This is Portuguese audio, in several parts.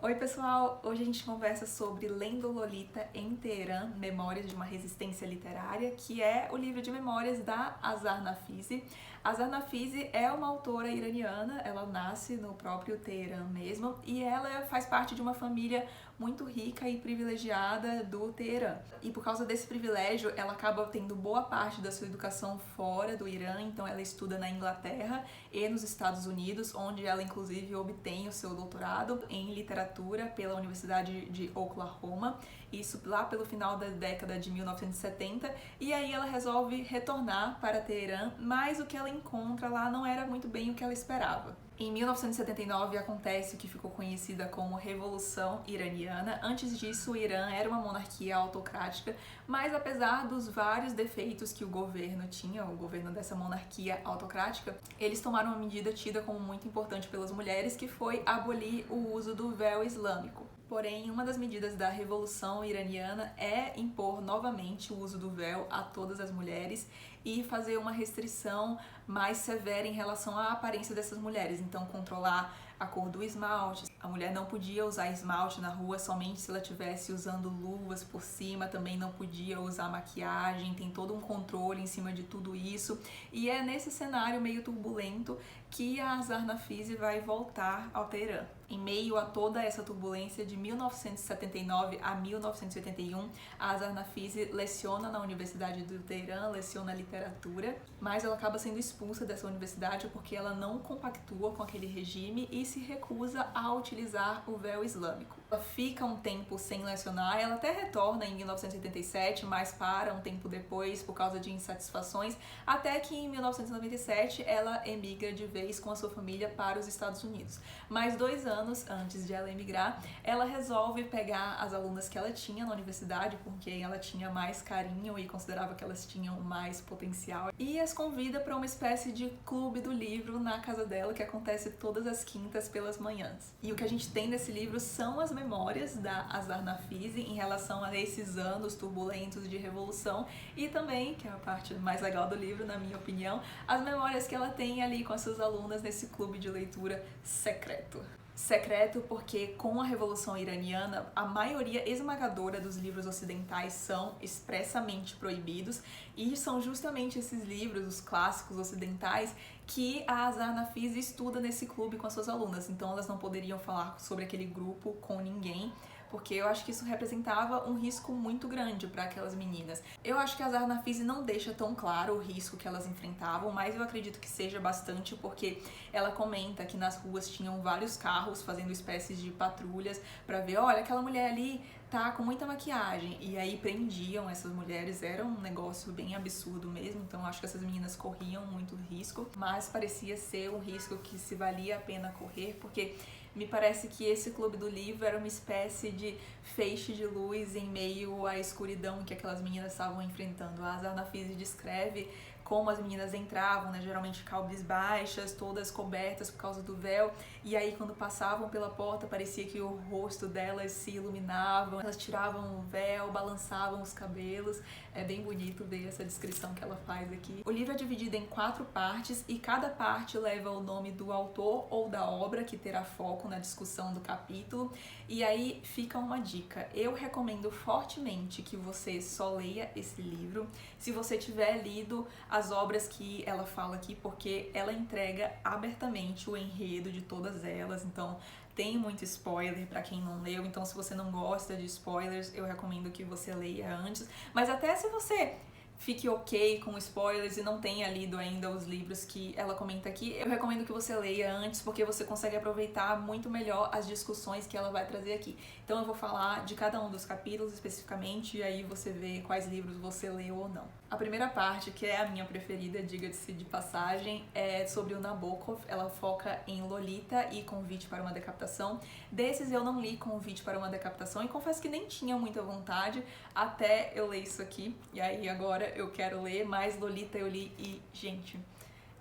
Oi pessoal, hoje a gente conversa sobre Lendo Lolita em Teherã, Memórias de uma Resistência Literária, que é o livro de memórias da Azar Nafisi. Azar Nafisi é uma autora iraniana, ela nasce no próprio Teherã mesmo e ela faz parte de uma família muito rica e privilegiada do Teherã. E por causa desse privilégio, ela acaba tendo boa parte da sua educação fora do Irã, então ela estuda na Inglaterra e nos Estados Unidos, onde ela inclusive obtém o seu doutorado em literatura pela Universidade de Oklahoma, isso lá pelo final da década de 1970, e aí ela resolve retornar para Teherã, mas o que ela encontra lá não era muito bem o que ela esperava. Em 1979 acontece o que ficou conhecida como Revolução Iraniana. Antes disso, o Irã era uma monarquia autocrática, mas apesar dos vários defeitos que o governo tinha, o governo dessa monarquia autocrática, eles tomaram uma medida tida como muito importante pelas mulheres, que foi abolir o uso do véu islâmico. Porém, uma das medidas da Revolução Iraniana é impor novamente o uso do véu a todas as mulheres e fazer uma restrição mais severa em relação à aparência dessas mulheres. Então, controlar a cor do esmalte. A mulher não podia usar esmalte na rua somente se ela estivesse usando luvas por cima, também não podia usar maquiagem, tem todo um controle em cima de tudo isso. E é nesse cenário meio turbulento que a Azar Nafisi vai voltar ao Teherã. Em meio a toda essa turbulência de 1979 a 1981, a Azar Nafisi leciona na Universidade do Teherã, leciona literatura, mas ela acaba sendo expulsa dessa universidade porque ela não compactua com aquele regime e se recusa a utilizar o véu islâmico. Ela fica um tempo sem lecionar, ela até retorna em 1987, mas para um tempo depois por causa de insatisfações, até que em 1997 ela emigra de vez com a sua família para os Estados Unidos. Mais 2 anos antes de ela emigrar, ela resolve pegar as alunas que ela tinha na universidade, porque ela tinha mais carinho e considerava que elas tinham mais potencial, e as convida para uma espécie de clube do livro na casa dela, que acontece todas as quintas pelas manhãs. E o que a gente tem nesse livro são as memórias da Azar Nafisi em relação a esses anos turbulentos de revolução e também, que é a parte mais legal do livro, na minha opinião, as memórias que ela tem ali com as suas alunas nesse clube de leitura secreto. Secreto porque, com a Revolução Iraniana, a maioria esmagadora dos livros ocidentais são expressamente proibidos, e são justamente esses livros, os clássicos ocidentais, que a Azar Nafisi estuda nesse clube com as suas alunas. Então elas não poderiam falar sobre aquele grupo com ninguém, porque eu acho que isso representava um risco muito grande para aquelas meninas. Eu acho que a Azar Nafisi não deixa tão claro o risco que elas enfrentavam, mas eu acredito que seja bastante, porque ela comenta que nas ruas tinham vários carros fazendo espécies de patrulhas para ver, olha, aquela mulher ali tá com muita maquiagem, e aí prendiam essas mulheres. Era um negócio bem absurdo mesmo, então acho que essas meninas corriam muito risco, mas parecia ser um risco que se valia a pena correr, porque me parece que esse clube do livro era uma espécie de feixe de luz em meio à escuridão que aquelas meninas estavam enfrentando. A Azar Nafisi descreve como as meninas entravam, né, geralmente cabisbaixas, todas cobertas por causa do véu, e aí quando passavam pela porta parecia que o rosto delas se iluminavam, elas tiravam o véu, balançavam os cabelos. É bem bonito ver essa descrição que ela faz aqui. O livro é dividido em 4 partes e cada parte leva o nome do autor ou da obra que terá foco na discussão do capítulo. E aí fica uma dica: eu recomendo fortemente que você só leia esse livro se você tiver lido as obras que ela fala aqui, porque ela entrega abertamente o enredo de todas elas, então tem muito spoiler para quem não leu. Então, se você não gosta de spoilers, eu recomendo que você leia antes. Mas até se você fique ok com spoilers e não tenha lido ainda os livros que ela comenta aqui, eu recomendo que você leia antes, porque você consegue aproveitar muito melhor as discussões que ela vai trazer aqui. Então eu vou falar de cada um dos capítulos especificamente, e aí você vê quais livros você leu ou não. A primeira parte, que é a minha preferida, diga-se de passagem, é sobre o Nabokov. Ela foca em Lolita e Convite para uma Decapitação. Desses eu não li Convite para uma Decapitação e confesso que nem tinha muita vontade até eu ler isso aqui. E aí agora eu quero ler, mas Lolita eu li e, gente,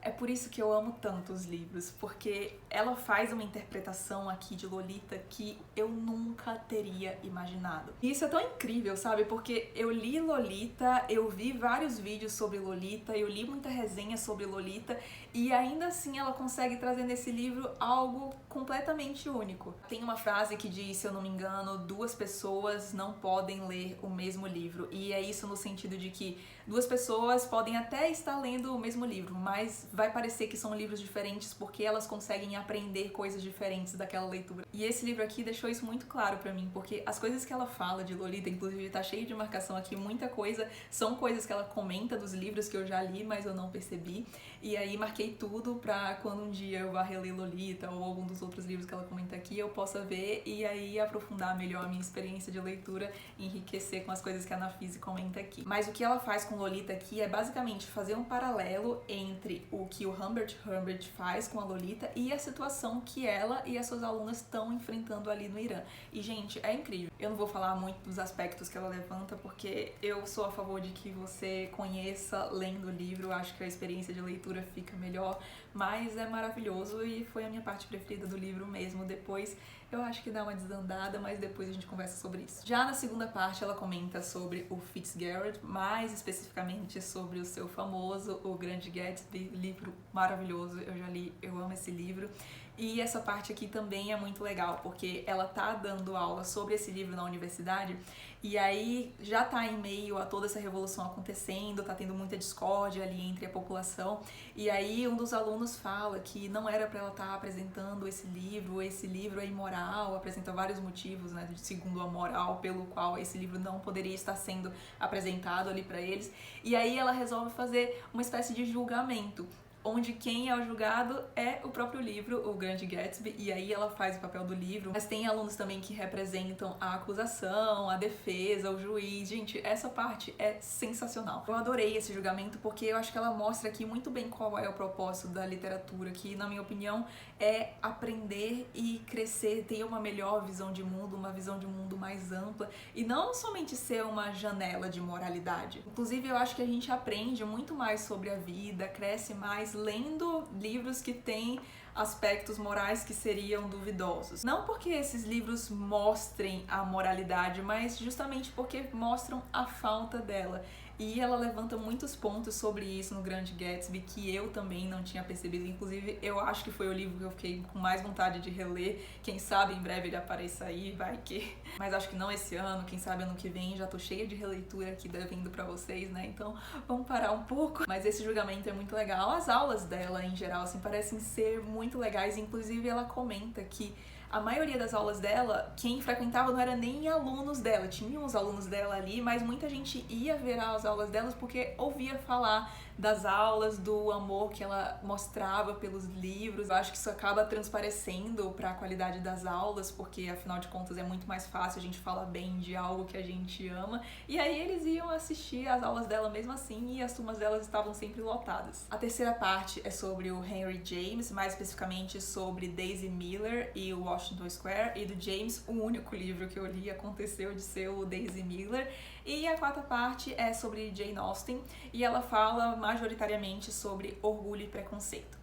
É por isso que eu amo tanto os livros, porque ela faz uma interpretação aqui de Lolita que eu nunca teria imaginado. E isso é tão incrível, sabe? Porque eu li Lolita, eu vi vários vídeos sobre Lolita, eu li muita resenha sobre Lolita, e ainda assim ela consegue trazer nesse livro algo completamente único. Tem uma frase que diz, se eu não me engano, 2 pessoas não podem ler o mesmo livro. E é isso no sentido de que 2 pessoas podem até estar lendo o mesmo livro, mas vai parecer que são livros diferentes porque elas conseguem aprender coisas diferentes daquela leitura. E esse livro aqui deixou isso muito claro pra mim, porque as coisas que ela fala de Lolita, inclusive tá cheio de marcação aqui, muita coisa, são coisas que ela comenta dos livros que eu já li, mas eu não percebi. E aí marquei tudo pra quando um dia eu vá reler Lolita ou algum dos outros livros que ela comenta aqui, eu possa ver e aí aprofundar melhor a minha experiência de leitura e enriquecer com as coisas que a Nafise comenta aqui. Mas o que ela faz com Lolita aqui é basicamente fazer um paralelo entre o que o Humbert Humbert faz com a Lolita e a situação que ela e as suas alunas estão enfrentando ali no Irã. E, gente, é incrível. Eu não vou falar muito dos aspectos que ela levanta, porque eu sou a favor de que você conheça lendo o livro, acho que a experiência de leitura fica melhor, mas é maravilhoso e foi a minha parte preferida do livro mesmo. Depois eu acho que dá uma desandada, mas depois a gente conversa sobre isso. Já na segunda parte ela comenta sobre o Fitzgerald, mais especificamente sobre o seu famoso O Grande Gatsby, livro maravilhoso, eu já li, eu amo esse livro. E essa parte aqui também é muito legal, porque ela tá dando aula sobre esse livro na universidade, e aí já tá em meio a toda essa revolução acontecendo, tá tendo muita discórdia ali entre a população, e aí um dos alunos fala que não era pra ela estar apresentando esse livro é imoral, apresenta vários motivos, né, segundo a moral pelo qual esse livro não poderia estar sendo apresentado ali pra eles, e aí ela resolve fazer uma espécie de julgamento, onde quem é o julgado é o próprio livro, O Grande Gatsby, e aí ela faz o papel do livro. Mas tem alunos também que representam a acusação, a defesa, o juiz. Gente, essa parte é sensacional. Eu adorei esse julgamento porque eu acho que ela mostra aqui muito bem qual é o propósito da literatura, que na minha opinião é aprender e crescer, ter uma melhor visão de mundo, uma visão de mundo mais ampla, e não somente ser uma janela de moralidade. Inclusive, eu acho que a gente aprende muito mais sobre a vida, cresce mais lendo livros que têm aspectos morais que seriam duvidosos. Não porque esses livros mostrem a moralidade, mas justamente porque mostram a falta dela. E ela levanta muitos pontos sobre isso no Grande Gatsby que eu também não tinha percebido. Inclusive, eu acho que foi o livro que eu fiquei com mais vontade de reler. Quem sabe em breve ele apareça aí, vai que... Mas acho que não esse ano, quem sabe ano que vem. Já tô cheia de releitura aqui devendo pra vocês, né? Então, vamos parar um pouco. Mas esse julgamento é muito legal. As aulas dela, em geral, assim, parecem ser muito legais. Inclusive, ela comenta que a maioria das aulas dela, quem frequentava não era nem alunos dela, tinha uns alunos dela ali, mas muita gente ia ver as aulas delas porque ouvia falar das aulas, do amor que ela mostrava pelos livros. Eu acho que isso acaba transparecendo para a qualidade das aulas, porque afinal de contas é muito mais fácil a gente falar bem de algo que a gente ama. E aí eles iam assistir as aulas dela mesmo assim e as turmas delas estavam sempre lotadas. A terceira parte é sobre o Henry James, mais especificamente sobre Daisy Miller e o Washington Square, e do James, o único livro que eu li aconteceu de ser o Daisy Miller. E a quarta parte é sobre Jane Austen, e ela fala majoritariamente sobre orgulho e preconceito.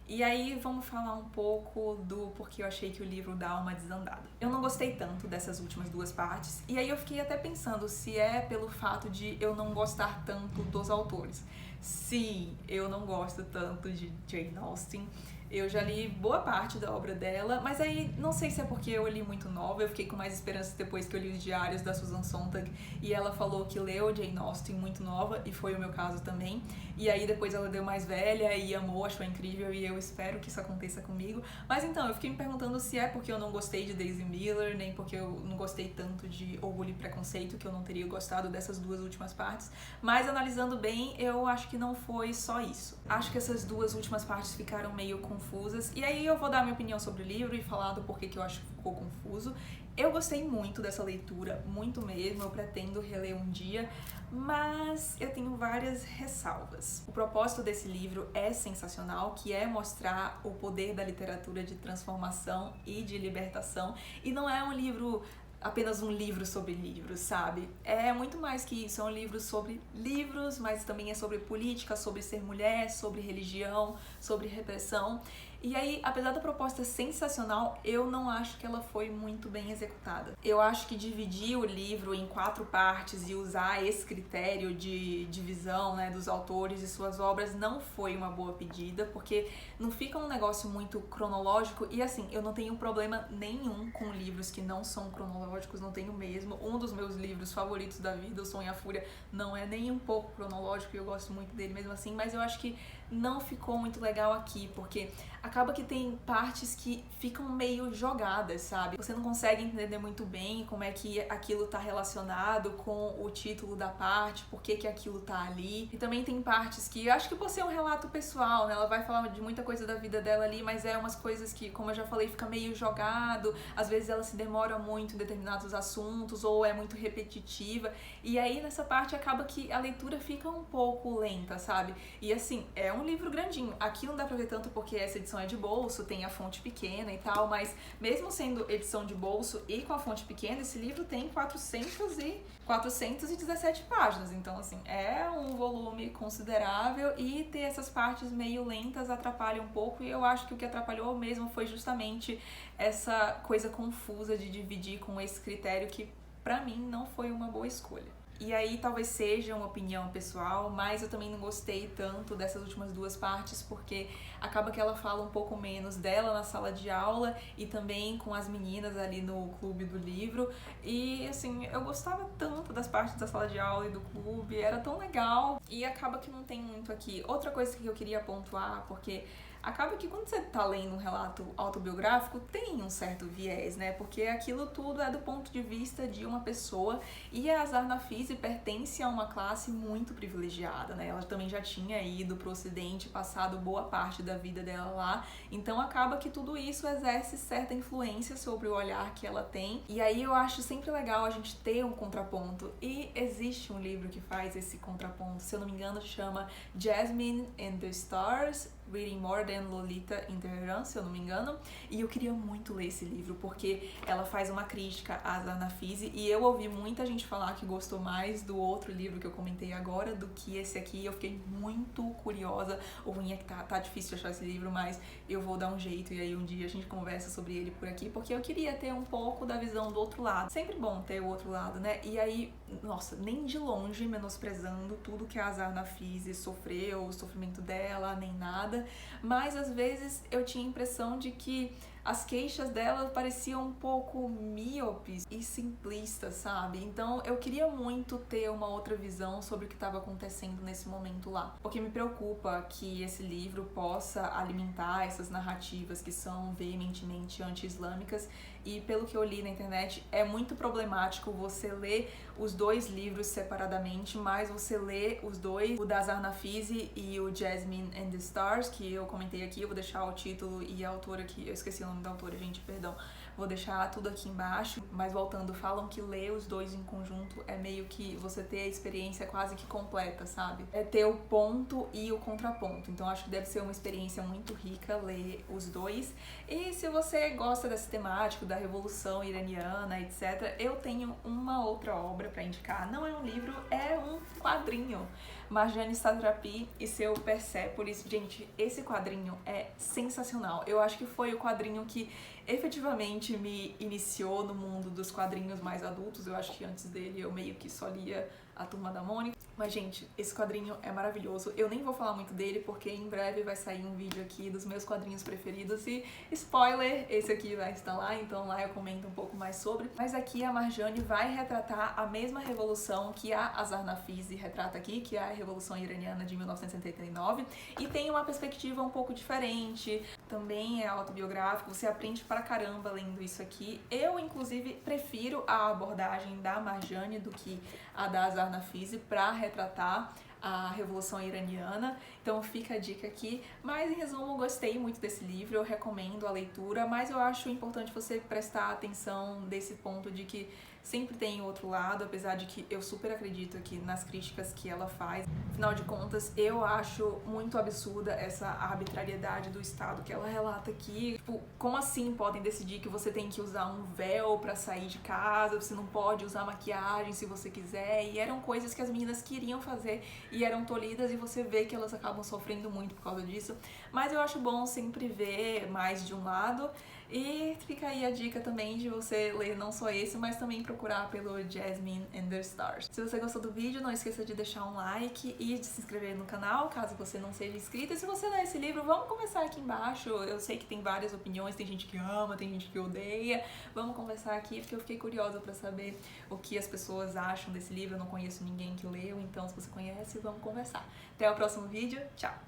E aí vamos falar um pouco do porquê eu achei que o livro dá uma desandada. Eu não gostei tanto dessas últimas 2 partes, e aí eu fiquei até pensando se é pelo fato de eu não gostar tanto dos autores. Sim, eu não gosto tanto de Jane Austen. Eu já li boa parte da obra dela, mas aí não sei se é porque eu li muito nova, eu fiquei com mais esperança depois que eu li os diários da Susan Sontag e ela falou que leu Jane Austen muito nova, e foi o meu caso também. E aí depois ela deu mais velha e amou, achou incrível, e eu espero que isso aconteça comigo. Mas então, eu fiquei me perguntando se é porque eu não gostei de Daisy Miller, nem porque eu não gostei tanto de Orgulho e Preconceito, que eu não teria gostado dessas 2 últimas partes. Mas analisando bem, eu acho que não foi só isso. Acho que essas 2 últimas partes ficaram meio confusas, e aí eu vou dar minha opinião sobre o livro e falar do porquê que eu acho que ficou confuso. Eu gostei muito dessa leitura, muito mesmo, eu pretendo reler um dia, mas eu tenho várias ressalvas. O propósito desse livro é sensacional, que é mostrar o poder da literatura de transformação e de libertação, e não é um livro apenas um livro sobre livros, sabe? É muito mais que isso, é um livro sobre livros, mas também é sobre política, sobre ser mulher, sobre religião, sobre repressão. E aí, apesar da proposta sensacional, eu não acho que ela foi muito bem executada. Eu acho que dividir o livro em 4 partes e usar esse critério de divisão, né, dos autores e suas obras não foi uma boa pedida, porque não fica um negócio muito cronológico. E assim, eu não tenho problema nenhum com livros que não são cronológicos, não tenho mesmo. Um dos meus livros favoritos da vida, O Sonho e a Fúria, não é nem um pouco cronológico e eu gosto muito dele mesmo assim, mas eu acho que não ficou muito legal aqui, porque acaba que tem partes que ficam meio jogadas, sabe? Você não consegue entender muito bem como é que aquilo tá relacionado com o título da parte, por que que aquilo tá ali. E também tem partes que eu acho que por ser um relato pessoal, né? Ela vai falar de muita coisa da vida dela ali, mas é umas coisas que, como eu já falei, fica meio jogado. Às vezes ela se demora muito em determinados assuntos ou é muito repetitiva. E aí nessa parte acaba que a leitura fica um pouco lenta, sabe? E assim, é um livro grandinho. Aqui não dá pra ver tanto porque essa edição é de bolso, tem a fonte pequena e tal, mas mesmo sendo edição de bolso e com a fonte pequena, esse livro tem 417 páginas, então assim, é um volume considerável e ter essas partes meio lentas atrapalha um pouco, e eu acho que o que atrapalhou mesmo foi justamente essa coisa confusa de dividir com esse critério que pra mim não foi uma boa escolha. E aí talvez seja uma opinião pessoal, mas eu também não gostei tanto dessas últimas 2 partes, porque acaba que ela fala um pouco menos dela na sala de aula e também com as meninas ali no clube do livro. E assim, eu gostava tanto das partes da sala de aula e do clube, era tão legal. E acaba que não tem muito aqui. Outra coisa que eu queria pontuar, porque acaba que quando você tá lendo um relato autobiográfico, tem um certo viés, né? Porque aquilo tudo é do ponto de vista de uma pessoa, e a Azar Nafisi pertence a uma classe muito privilegiada, né? Ela também já tinha ido pro Ocidente, passado boa parte da vida dela lá, então acaba que tudo isso exerce certa influência sobre o olhar que ela tem, e aí eu acho sempre legal a gente ter um contraponto, e existe um livro que faz esse contraponto, se eu não me engano chama Jasmine and the Stars, Reading More Than Lolita in Tehran, se eu não me engano, e eu queria muito ler esse livro, porque ela faz uma crítica a Azar Nafisi, e eu ouvi muita gente falar que gostou mais do outro livro que eu comentei agora do que esse aqui, eu fiquei muito curiosa. O ruim é que tá difícil de achar esse livro, mas eu vou dar um jeito, e aí um dia a gente conversa sobre ele por aqui, porque eu queria ter um pouco da visão do outro lado. Sempre bom ter o outro lado, né? E aí, nossa, nem de longe menosprezando tudo que a Azar Nafisi sofreu, o sofrimento dela, nem nada, mas às vezes eu tinha a impressão de que as queixas dela pareciam um pouco míopes e simplistas, sabe? Então eu queria muito ter uma outra visão sobre o que estava acontecendo nesse momento lá. Porque me preocupa que esse livro possa alimentar essas narrativas que são veementemente anti-islâmicas, e pelo que eu li na internet, é muito problemático você ler os 2 livros separadamente, mas você lê os 2, o da Azar Nafisi e o Jasmine and the Stars, que eu comentei aqui, eu vou deixar o título e a autora aqui, eu esqueci o nome da autora, gente, perdão. Vou deixar tudo aqui embaixo, mas voltando, falam que ler os 2 em conjunto é meio que você ter a experiência quase que completa, sabe? É ter o ponto e o contraponto. Então acho que deve ser uma experiência muito rica ler os 2. E se você gosta desse temático, da Revolução Iraniana, etc., eu tenho uma outra obra pra indicar. Não é um livro, é um quadrinho. Marjane Satrapi e seu Persépolis. Gente, esse quadrinho é sensacional. Eu acho que foi o quadrinho que efetivamente me iniciou no mundo dos quadrinhos mais adultos. Eu acho que antes dele eu meio que só lia A Turma da Mônica. Mas, gente, esse quadrinho é maravilhoso. Eu nem vou falar muito dele, porque em breve vai sair um vídeo aqui dos meus quadrinhos preferidos. E, spoiler, esse aqui vai estar lá, então lá eu comento um pouco mais sobre. Mas aqui a Marjane vai retratar a mesma revolução que a Azar Nafisi retrata aqui, que é a Revolução Iraniana de 1979. E tem uma perspectiva um pouco diferente. Também é autobiográfico, você aprende pra caramba lendo isso aqui. Eu, inclusive, prefiro a abordagem da Marjane do que a da Azar Nafisi pra retratar a Revolução Iraniana, então fica a dica aqui. Mas em resumo, gostei muito desse livro, eu recomendo a leitura, mas eu acho importante você prestar atenção desse ponto de que sempre tem outro lado, apesar de que eu super acredito aqui nas críticas que ela faz. Afinal de contas, eu acho muito absurda essa arbitrariedade do Estado que ela relata aqui. Tipo, como assim podem decidir que você tem que usar um véu pra sair de casa, você não pode usar maquiagem se você quiser? E eram coisas que as meninas queriam fazer e eram tolhidas, e você vê que elas acabam sofrendo muito por causa disso. Mas eu acho bom sempre ver mais de um lado. E fica aí a dica também de você ler não só esse, mas também procurar pelo Jasmine and the Stars. Se você gostou do vídeo, não esqueça de deixar um like e de se inscrever no canal, caso você não seja inscrito. E se você ler esse livro, vamos conversar aqui embaixo. Eu sei que tem várias opiniões, tem gente que ama, tem gente que odeia. Vamos conversar aqui, porque eu fiquei curiosa pra saber o que as pessoas acham desse livro. Eu não conheço ninguém que leu, então se você conhece, vamos conversar. Até o próximo vídeo, tchau!